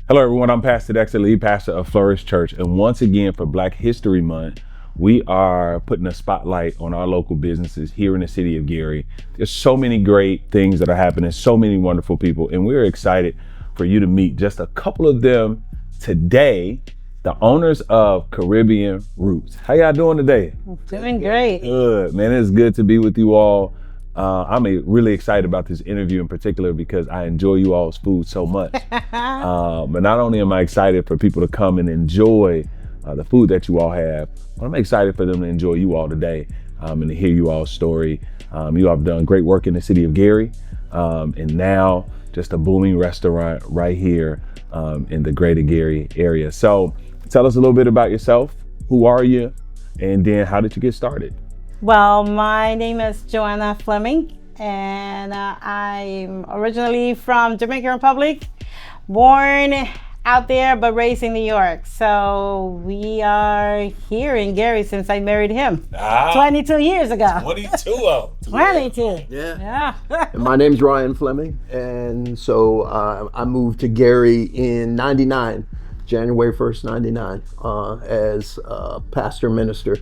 Hello, everyone. I'm Pastor Dexter, lead pastor of Flourish Church. And once again, for Black History Month, we are putting a spotlight on our local businesses here in the city of Gary. There's so many great things that are happening, so many wonderful people, and we're excited for you to meet just a couple of them today, the owners of Caribbean Roots. How y'all doing today? Doing great. Good, man. It's good to be with you all. I'm really excited about this interview in particular because I enjoy you all's food so much. But not only am I excited for people to come and enjoy the food that you all have, but I'm excited for them to enjoy you all today and to hear you all's story. You all have done great work in the city of Gary, and now just a booming restaurant right here in the greater Gary area. So tell us a little bit about yourself. Who are you? And then how did you get started? Well, my name is Joanna Fleming, and I'm originally from Dominican Republic, born out there but raised in New York. So we are here in Gary since I married him 22 years ago. 22 of them. 22. Yeah. Yeah. My name's Ryan Fleming, and so I moved to Gary in '99, January 1st, '99, as a pastor minister,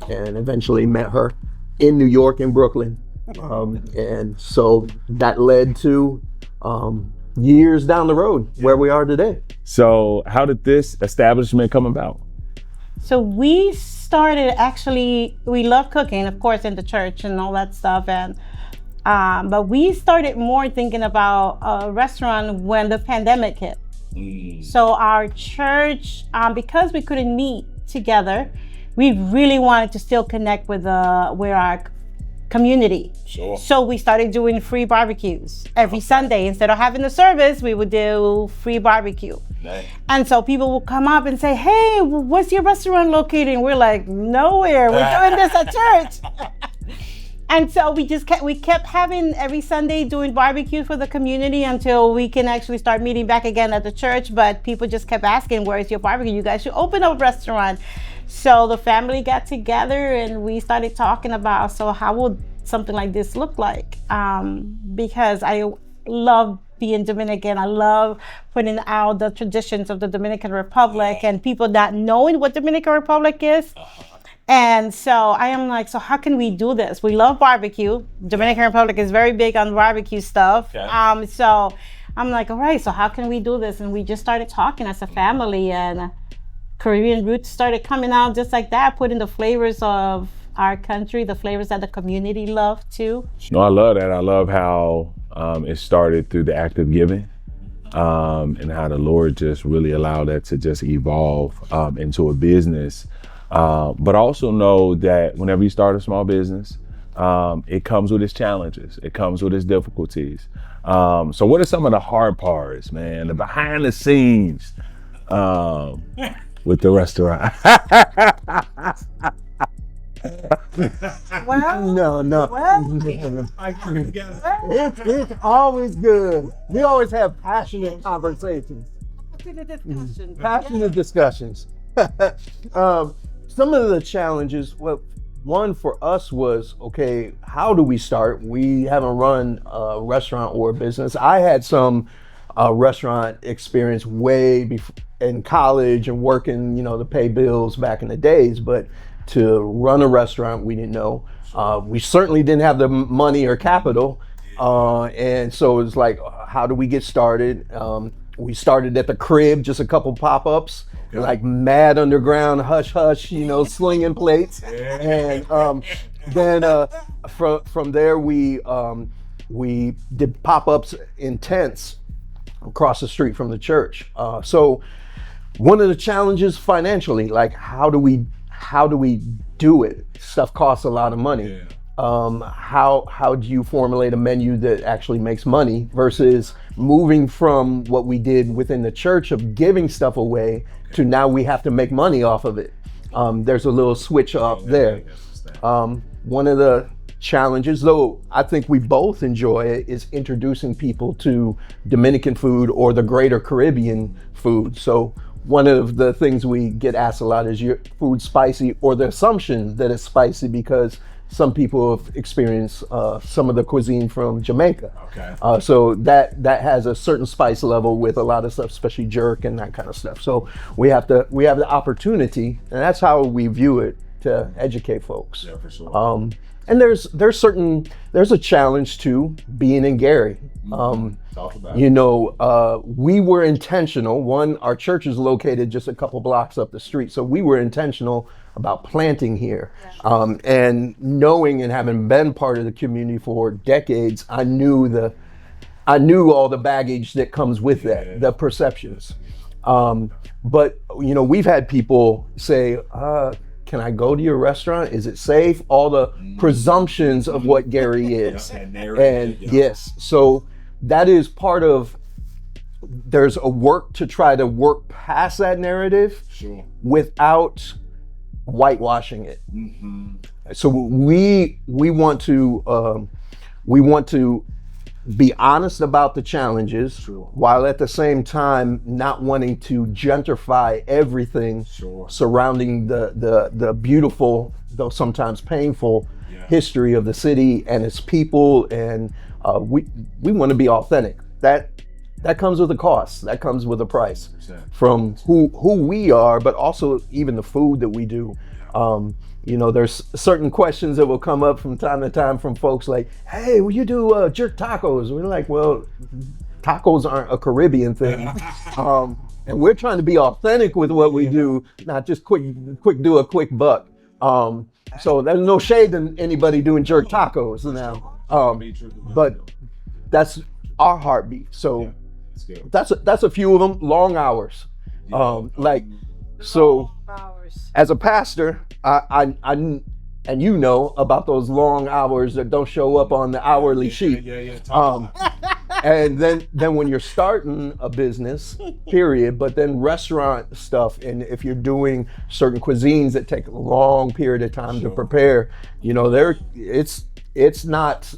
and eventually met her in New York, in Brooklyn. And so that led to years down the road where we are today. So how did this establishment come about? So we started, actually, we love cooking, of course, in the church and all that stuff. And but we started more thinking about a restaurant when the pandemic hit. So our church, because we couldn't meet together, we really wanted to still connect with our community. Sure. So we started doing free barbecues every Sunday. Instead of having the service, we would do free barbecue. Nice. And so people would come up and say, "Hey, what's your restaurant located?" And we're like, "Nowhere. We're doing this at church." And so we kept having every Sunday doing barbecue for the community until we can actually start meeting back again at the church. But people just kept asking, "Where's your barbecue? You guys should open up a restaurant." So the family got together and we started talking about, so how would something like this look like? Because I love being Dominican. I love putting out the traditions of the Dominican Republic and people not knowing what Dominican Republic is. And so I am like, so how can we do this? We love barbecue. Dominican Republic is very big on barbecue stuff. Okay. So I'm like, all right, so how can we do this? And we just started talking as a family, and Caribbean Roots started coming out just like that, putting the flavors of our country, the flavors that the community love too. No, I love that. I love how it started through the act of giving and how the Lord just really allowed that to just evolve into a business. But also know that whenever you start a small business, it comes with its challenges. It comes with its difficulties. So what are some of the hard parts, man? The behind the scenes with the restaurant? No. It's always good. We always have passionate conversations. Passionate discussions. Some of the challenges, well, one for us was, okay, how do we start? We haven't run a restaurant or a business. I had some restaurant experience way before in college and working, to pay bills back in the days, but to run a restaurant, we didn't know. We certainly didn't have the money or capital. And so it was like, how do we get started? We started at the crib, just a couple pop-ups, like mad underground, hush, slinging plates. And then from there, we did pop-ups in tents across the street from the church. So one of the challenges financially, like how do we do it? Stuff costs a lot of money. How do you formulate a menu that actually makes money versus moving from what we did within the church of giving stuff away to now we have to make money off of it? There's a little switch up there. One of the challenges, though I think we both enjoy it, is introducing people to Dominican food or the greater Caribbean food. So one of the things we get asked a lot is your food spicy, or the assumption that it's spicy because some people have experienced some of the cuisine from Jamaica. Okay. So that has a certain spice level with a lot of stuff, especially jerk and that kind of stuff. So we have the opportunity, and that's how we view it, to educate folks. Yeah, for sure. And there's a challenge to being in Gary. Talk about it. We were intentional. One, our church is located just a couple blocks up the street, so we were intentional about planting here. And knowing and having been part of the community for decades, I knew all the baggage that comes with that, the perceptions. But we've had people say, can I go to your restaurant? Is it safe? All the presumptions of what Gary is. And yes, so that is part of, there's a work to try to work past that narrative without whitewashing it. So we want to be honest about the challenges, while at the same time not wanting to gentrify everything surrounding the beautiful, though sometimes painful, history of the city and its people. And we want to be authentic. That comes with a cost. That comes with a price from who we are, but also even the food that we do. There's certain questions that will come up from time to time from folks like, hey, will you do jerk tacos? We're like, well, tacos aren't a Caribbean thing. And we're trying to be authentic with what we do, not just quick do a quick buck. So there's no shade in anybody doing jerk tacos now. But that's our heartbeat. So that's a few of them. Long hours. As a pastor, I and about those long hours that don't show up on the hourly sheet. And then when you're starting a business, period, but then restaurant stuff, and if you're doing certain cuisines that take a long period of time to prepare, it's not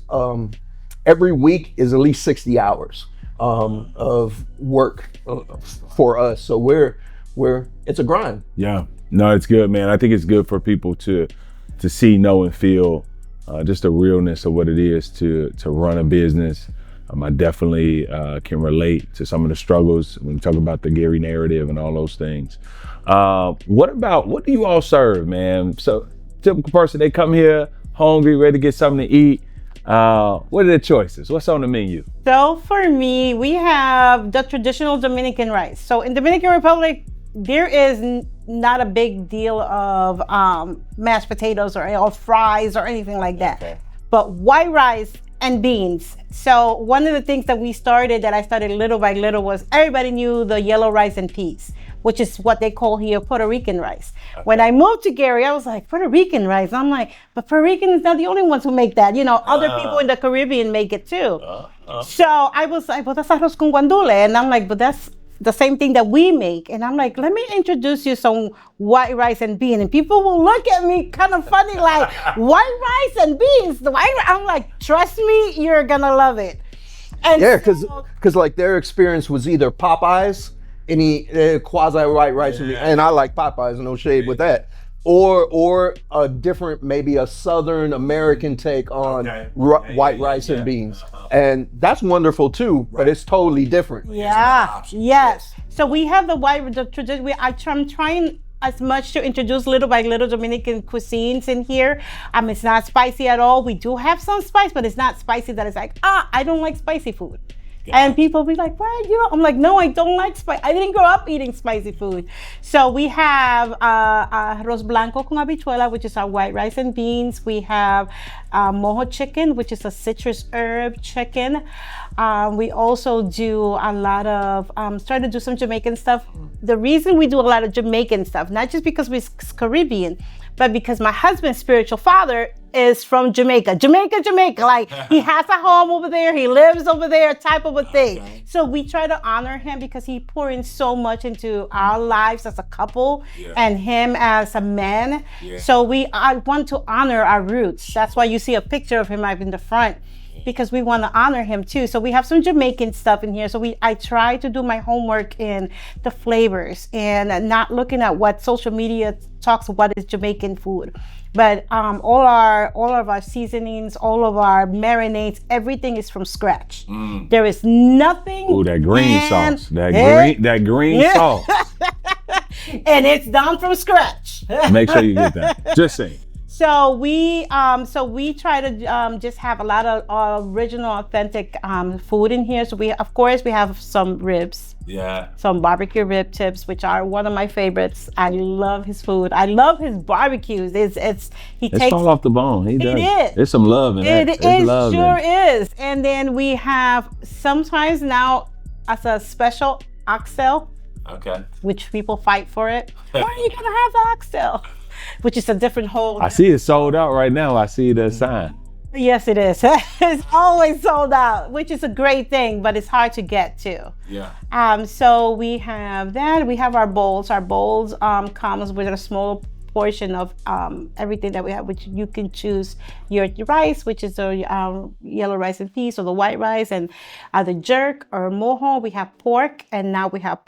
every week is at least 60 hours of work for us. So it's a grind. Yeah. No, it's good, man. I think it's good for people to see, know, and feel just the realness of what it is to run a business. I definitely can relate to some of the struggles when you talk about the Gary narrative and all those things. What do you all serve, man? So typical person, they come here hungry, ready to get something to eat. What are their choices? What's on the menu? So for me, we have the traditional Dominican rice. So in Dominican Republic, there is not a big deal of mashed potatoes or fries or anything like that. Okay. But white rice and beans. So one of the things that I started little by little was everybody knew the yellow rice and peas, which is what they call here Puerto Rican rice. Okay. When I moved to Gary, I was like, Puerto Rican rice? I'm like, but Puerto Rican is not the only ones who make that. Other people in the Caribbean make it too. So I was like, well, that's arroz con guandule. And I'm like, but that's the same thing that we make. And I'm like, let me introduce you some white rice and beans. And people will look at me kind of funny, like, white rice and beans? I'm like, trust me, you're gonna love it. And because like their experience was either Popeyes, any quasi white rice, and I like Popeyes, no shade with that, or a different, maybe a Southern American take on white rice and beans. And that's wonderful too, but it's totally different. Yeah, yes. So we have the tradition. I'm trying as much to introduce little by little Dominican cuisines in here. It's not spicy at all. We do have some spice, but it's not spicy that it's like, I don't like spicy food. And people be like, what? I'm like, no, I don't like spice. I didn't grow up eating spicy food. So we have arroz blanco con habichuela, which is our white rice and beans. We have mojo chicken, which is a citrus herb chicken. We also do a lot of, starting to do some Jamaican stuff. The reason we do a lot of Jamaican stuff, not just because we're Caribbean, but because my husband's spiritual father is from Jamaica. Like he has a home over there, he lives over there, type of a thing. Okay. So we try to honor him because he poured in so much into our lives as a couple and him as a man. Yeah. So I want to honor our roots. That's why you see a picture of him up in the front. because we want to honor him too. So we have some Jamaican stuff in here. So I try to do my homework in the flavors and not looking at what social media talks what is Jamaican food. But all of our seasonings, all of our marinades, everything is from scratch. There is nothing. Ooh, that green sauce. That green sauce. And it's done from scratch. Make sure you get that. Just saying. So we try to just have a lot of original, authentic food in here. So we have some ribs. Yeah. Some barbecue rib tips, which are one of my favorites. I love his food. I love his barbecues. It's fall off the bone. He does. It is. There's some love in that. It sure is. And then we have sometimes now as a special oxtail. Okay. Which people fight for it. Why are you gonna have the oxtail? Which is a different whole. I see it sold out right now. I see the sign. Yes, it is. It's always sold out, which is a great thing, but it's hard to get to. Yeah. So we have that. We have our bowls. Our bowls comes with a small portion of everything that we have, which you can choose your rice, which is the yellow rice and peas, or the white rice, and the jerk or mojo. We have pork, and now we have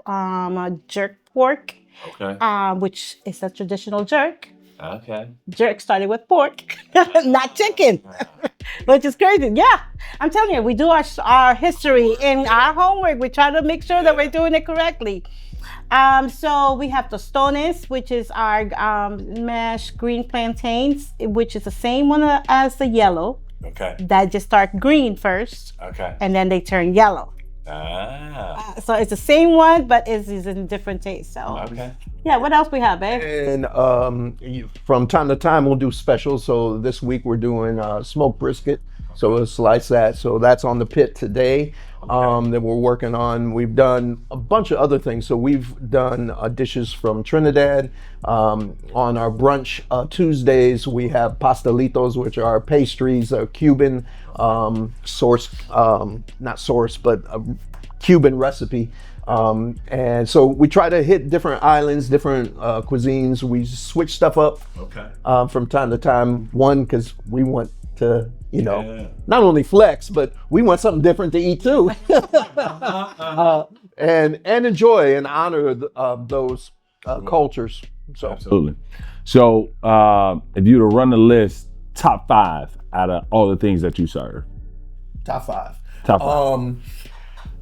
jerk pork. Okay. Which is a traditional jerk. Okay. Jerk started with pork, not chicken, which is crazy. Yeah, I'm telling you, we do our history in our homework. We try to make sure that we're doing it correctly. So we have tostones, which is our mashed green plantains, which is the same one as the yellow. Okay. That just start green first. Okay. And then they turn yellow. So it's the same one, but it's in a different taste. So okay. Yeah, what else we have, babe? And from time to time we'll do specials. So this week we're doing smoked brisket. So we'll slice that. So that's on the pit today. That we're working on. We've done a bunch of other things. So we've done dishes from Trinidad. On our brunch Tuesdays, we have pastelitos, which are pastries, Cuban source, not source, but a Cuban recipe. And so we try to hit different islands, different cuisines. We switch stuff up from time to time. One, because we want to, not only flex, but we want something different to eat too. And enjoy and honor those cultures. So absolutely. So if you were to run the list, top 5 out of all the things that you serve. Top 5. Top 5.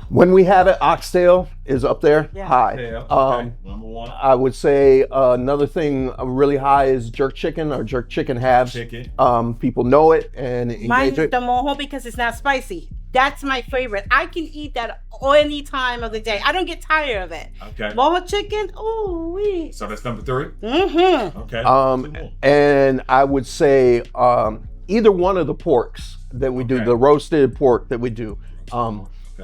When we have it, oxtail is up there high. Okay. Number 1. I would say another thing really high is jerk chicken or jerk chicken halves. People know it and engage Mine's it. the mojo because it's not spicy. That's my favorite. I can eat that any time of the day. I don't get tired of it. Okay. Mojo chicken, ooh-wee. So that's number 3? Mm-hmm. Okay. And I would say either one of the porks that we do, the roasted pork that we do.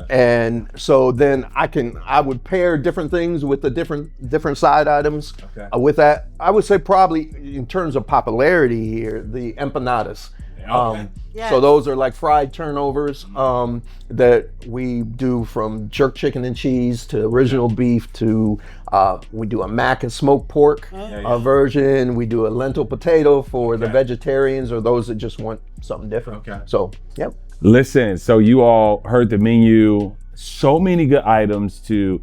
And so then I would pair different things with the different side items. With that, I would say probably in terms of popularity here, the empanadas. So those are like fried turnovers that we do, from jerk chicken and cheese to original beef to we do a mac and smoked pork version. We do a lentil potato for the vegetarians or those that just want something different. So, yep. Listen, so you all heard the menu, so many good items to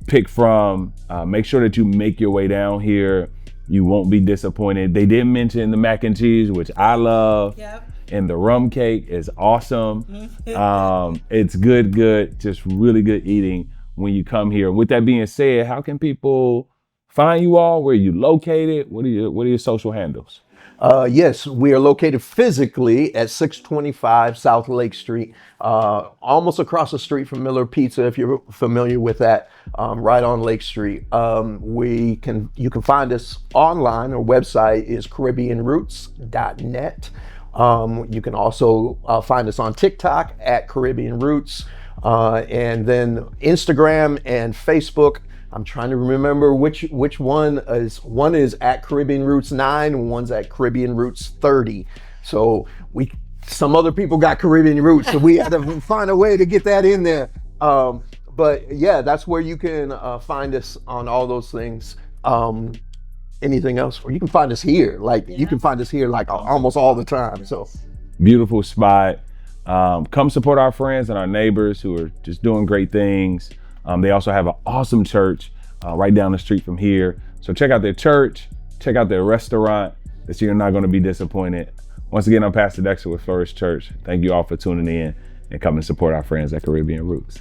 pick from. Make sure that you make your way down here. You won't be disappointed. They did mention the mac and cheese, which I love. And the rum cake is awesome. It's good, just really good eating when you come here. With that being said, how can people find you all? Where are you located? What are your social handles? Yes, we are located physically at 625 South Lake Street, almost across the street from Miller Pizza, if you're familiar with that, right on Lake Street. You can find us online. Our website is CaribbeanRoots.net. You can also find us on TikTok at Caribbean Roots, and then Instagram and Facebook. I'm trying to remember which one is. One is at Caribbean Roots 9, and one's at Caribbean Roots 30. So some other people got Caribbean Roots, so we had to find a way to get that in there. But yeah, that's where you can find us on all those things. Anything else? Or you can find us here. You can find us here almost all the time. So beautiful spot. Come support our friends and our neighbors who are just doing great things. They also have an awesome church right down the street from here. So check out their church, check out their restaurant. This year you're not going to be disappointed. Once again, I'm Pastor Dexter with Flourish Church. Thank you all for tuning in and come and support our friends at Caribbean Roots.